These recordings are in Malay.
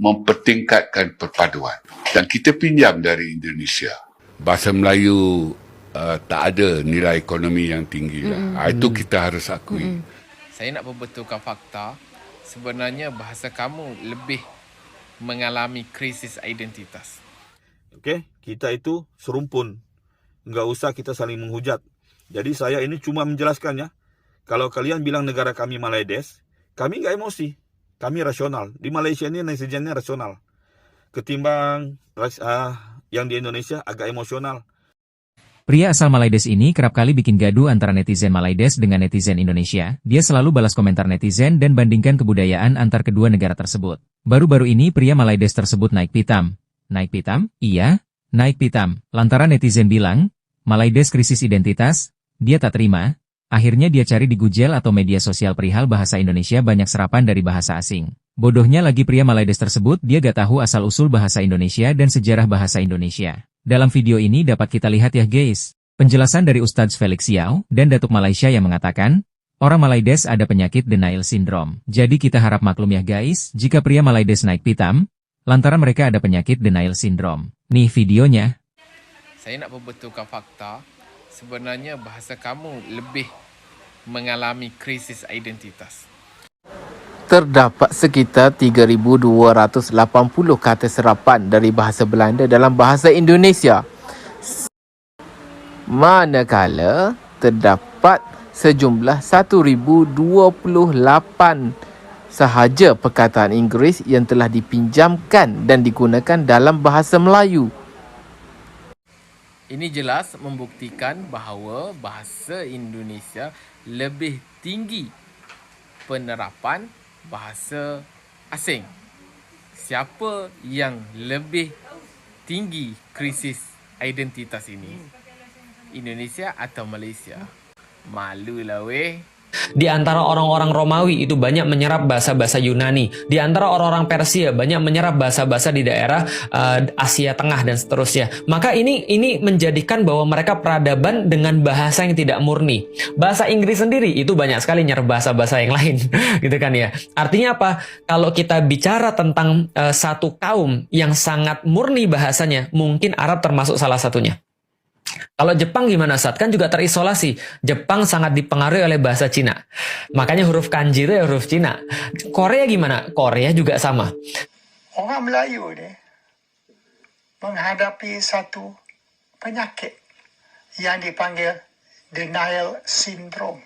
mempertingkatkan perpaduan. Dan kita pinjam dari Indonesia. Bahasa Melayu tak ada nilai ekonomi yang tinggi. Itu kita harus akui. Saya nak membetulkan fakta, sebenarnya bahasa kamu lebih mengalami krisis identitas. Okey, kita itu serumpun. Enggak usah kita saling menghujat. Jadi saya ini cuma menjelaskannya. Kalau kalian bilang negara kami Malaides, kami enggak emosi. Kami rasional. Di Malaysia ini netizennya rasional. Ketimbang yang di Indonesia agak emosional. Pria asal Malaides ini kerap kali bikin gaduh antara netizen Malaides dengan netizen Indonesia. Dia selalu balas komentar netizen dan bandingkan kebudayaan antar kedua negara tersebut. Baru-baru ini pria Malaides tersebut naik pitam. Naik pitam? Iya, naik pitam. Lantaran netizen bilang, Malaides krisis identitas, dia tak terima. Akhirnya dia cari di Google atau media sosial perihal bahasa Indonesia banyak serapan dari bahasa asing. Bodohnya lagi pria Malaides tersebut dia gak tahu asal-usul bahasa Indonesia dan sejarah bahasa Indonesia. Dalam video ini dapat kita lihat ya guys, penjelasan dari Ustadz Felix Yao dan Datuk Malaysia yang mengatakan, orang Malaides ada penyakit denial syndrome. Jadi kita harap maklum ya guys, jika pria Malaides naik pitam, lantaran mereka ada penyakit denial syndrome. Nih videonya. Saya nak membetulkan fakta, sebenarnya bahasa kamu lebih mengalami krisis identitas. Terdapat sekitar 3,280 kata serapan dari bahasa Belanda dalam bahasa Indonesia. Manakala terdapat sejumlah 1,028 sahaja perkataan Inggeris yang telah dipinjamkan dan digunakan dalam bahasa Melayu. Ini jelas membuktikan bahawa bahasa Indonesia lebih tinggi penerapan bahasa asing. Siapa yang lebih tinggi krisis identitas ini? Indonesia atau Malaysia? Malulah weh. Di antara orang-orang Romawi itu banyak menyerap bahasa-bahasa Yunani. Di antara orang-orang Persia banyak menyerap bahasa-bahasa di daerah Asia Tengah dan seterusnya. Maka ini menjadikan bahwa mereka peradaban dengan bahasa yang tidak murni. Bahasa Inggris sendiri itu banyak sekali nyerap bahasa-bahasa yang lain, gitu kan ya. Artinya apa? Kalau kita bicara tentang satu kaum yang sangat murni bahasanya, mungkin Arab termasuk salah satunya. Kalau Jepang gimana Ustaz? Kan juga terisolasi. Jepang sangat dipengaruhi oleh bahasa Cina. Makanya huruf kanji itu ya huruf Cina. Korea gimana? Korea juga sama. Orang Melayu ni menghadapi satu penyakit yang dipanggil denial syndrome.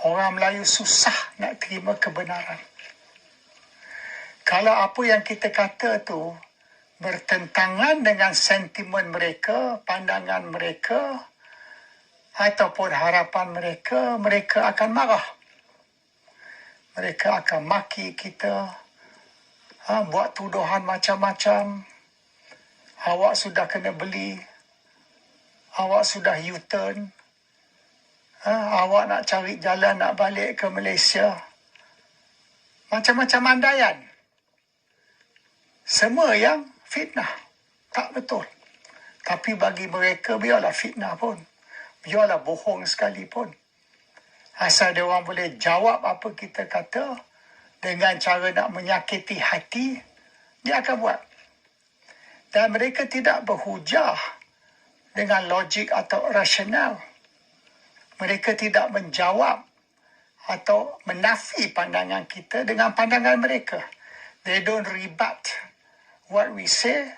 Orang Melayu susah nak terima kebenaran. Kalau apa yang kita kata tu bertentangan dengan sentimen mereka, pandangan mereka ataupun harapan mereka, mereka akan marah. Mereka akan maki kita, buat tuduhan macam-macam. Awak sudah kena beli, awak sudah U-turn, awak nak cari jalan nak balik ke Malaysia. Macam-macam andaian. Semua yang fitnah. Tak betul. Tapi bagi mereka, biarlah fitnah pun. Biarlah bohong sekalipun. Asal dia orang boleh jawab apa kita kata dengan cara nak menyakiti hati, dia akan buat. Dan mereka tidak berhujah dengan logik atau rasional. Mereka tidak menjawab atau menafi pandangan kita dengan pandangan mereka. They don't rebut what we say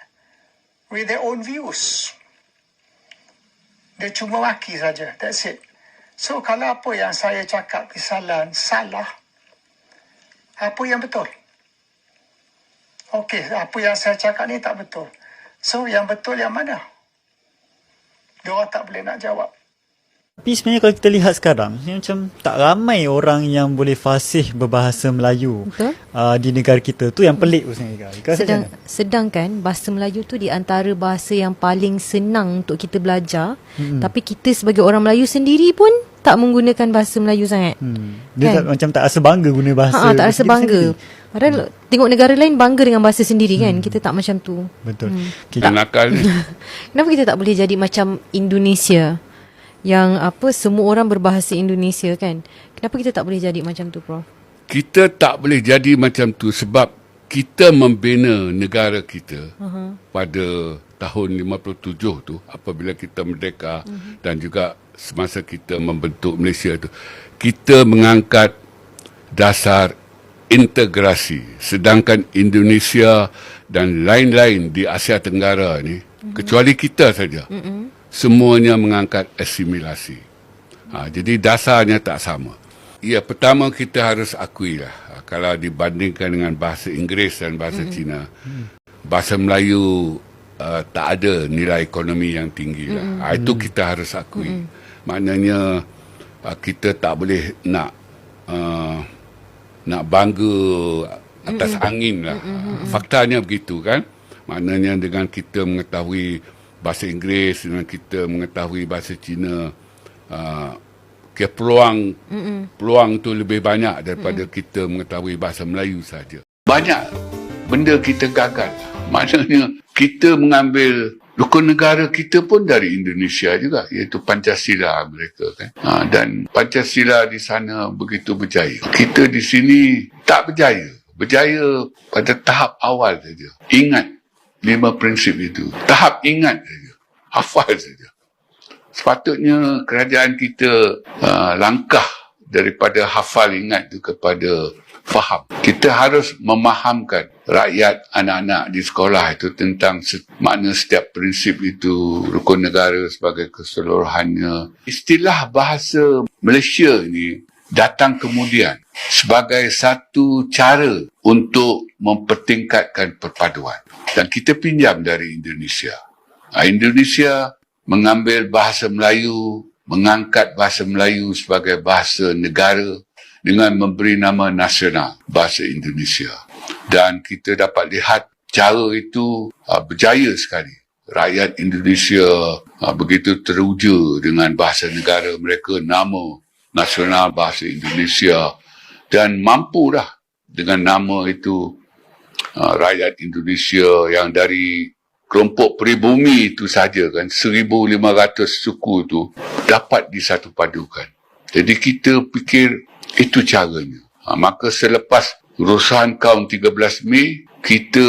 with their own views. Dia cuma maki saja. That's it. So, kalau apa yang saya cakap kesalahan, salah, apa yang betul? Okey, apa yang saya cakap ni tak betul. So, yang betul yang mana? Dia orang tak boleh nak jawab. Tapi sebenarnya kalau kita lihat sekarang, macam tak ramai orang yang boleh fasih berbahasa Melayu di negara kita. Tu yang pelik sebenarnya. Sedangkan bahasa Melayu tu di antara bahasa yang paling senang untuk kita belajar. Tapi kita sebagai orang Melayu sendiri pun tak menggunakan bahasa Melayu sangat. Dia kan? macam tak rasa bangga guna bahasa. Tak rasa bangga. Padahal tengok negara lain bangga dengan bahasa sendiri kan. Kita tak macam tu. Betul. Nakal. Kenapa kita tak boleh jadi macam Indonesia? Yang semua orang berbahasa Indonesia kan. Kenapa kita tak boleh jadi macam tu, Prof? Kita tak boleh jadi macam tu sebab kita membina negara kita pada tahun 57 tu, apabila kita merdeka dan juga semasa kita membentuk Malaysia tu, kita mengangkat dasar integrasi. Sedangkan Indonesia dan lain-lain di Asia Tenggara ni, kecuali kita saja, semuanya mengangkat asimilasi. Jadi dasarnya tak sama. Ya, pertama kita harus akuilah, kalau dibandingkan dengan bahasa Inggeris dan bahasa Cina, bahasa Melayu tak ada nilai ekonomi yang tinggi lah. Itu kita harus akui. Maknanya kita tak boleh nak bangga atas angin lah. Faktanya begitu kan. Maknanya dengan kita mengetahui bahasa Inggeris, dengan kita mengetahui bahasa Cina, peluang tu lebih banyak daripada kita mengetahui bahasa Melayu saja. Banyak benda kita gagal. Maknanya kita mengambil rukun negara kita pun dari Indonesia juga, iaitu Pancasila mereka kan. Dan Pancasila di sana begitu berjaya. Kita di sini tak berjaya. Berjaya pada tahap awal saja. Ingat 5 prinsip itu. Tahap ingat saja. Hafal saja. Sepatutnya kerajaan kita langkah daripada hafal ingat itu kepada faham. Kita harus memahamkan rakyat, anak-anak di sekolah itu tentang makna setiap prinsip itu, rukun negara sebagai keseluruhannya. Istilah bahasa Malaysia ini datang kemudian sebagai satu cara untuk mempertingkatkan perpaduan. Dan kita pinjam dari Indonesia. Indonesia mengambil bahasa Melayu, mengangkat bahasa Melayu sebagai bahasa negara dengan memberi nama nasional, bahasa Indonesia. Dan kita dapat lihat cara itu berjaya sekali. Rakyat Indonesia begitu teruja dengan bahasa negara mereka, nama nasional bahasa Indonesia, dan mampu dah dengan nama itu rakyat Indonesia yang dari kelompok peribumi itu saja kan, 1,500 suku itu dapat disatupadukan. Jadi kita fikir itu caranya. Maka selepas urusan kaum 13 Mei, kita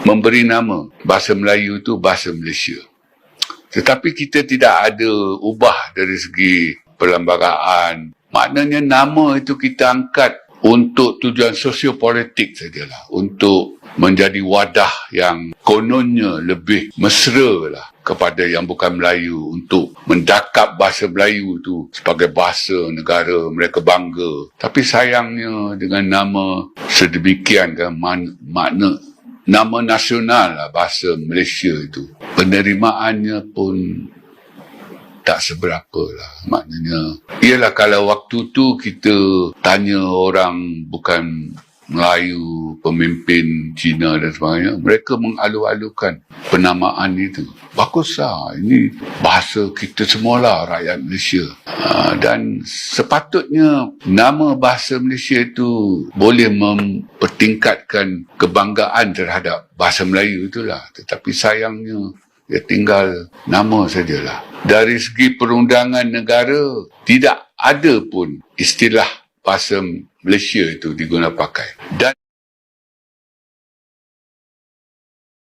memberi nama bahasa Melayu itu bahasa Malaysia. Tetapi kita tidak ada ubah dari segi perlembagaan. Maknanya nama itu kita angkat untuk tujuan sosiopolitik sajalah, untuk menjadi wadah yang kononnya lebih mesra lah kepada yang bukan Melayu, untuk mendakap bahasa Melayu itu sebagai bahasa negara mereka bangga. Tapi sayangnya dengan nama sedemikian kan, makna nama nasional lah bahasa Malaysia itu, penerimaannya pun tak seberapa lah. Maknanya, ialah kalau waktu tu kita tanya orang bukan Melayu, pemimpin Cina dan sebagainya, mereka mengalu-alukan penamaan itu. Baguslah, ini bahasa kita semualah, rakyat Malaysia. Dan sepatutnya nama bahasa Malaysia itu boleh mempertingkatkan kebanggaan terhadap bahasa Melayu itulah. Tetapi sayangnya, ya tinggal nama sajalah. Dari segi perundangan negara, tidak ada pun istilah bahasa Malaysia itu digunakan pakai. Dan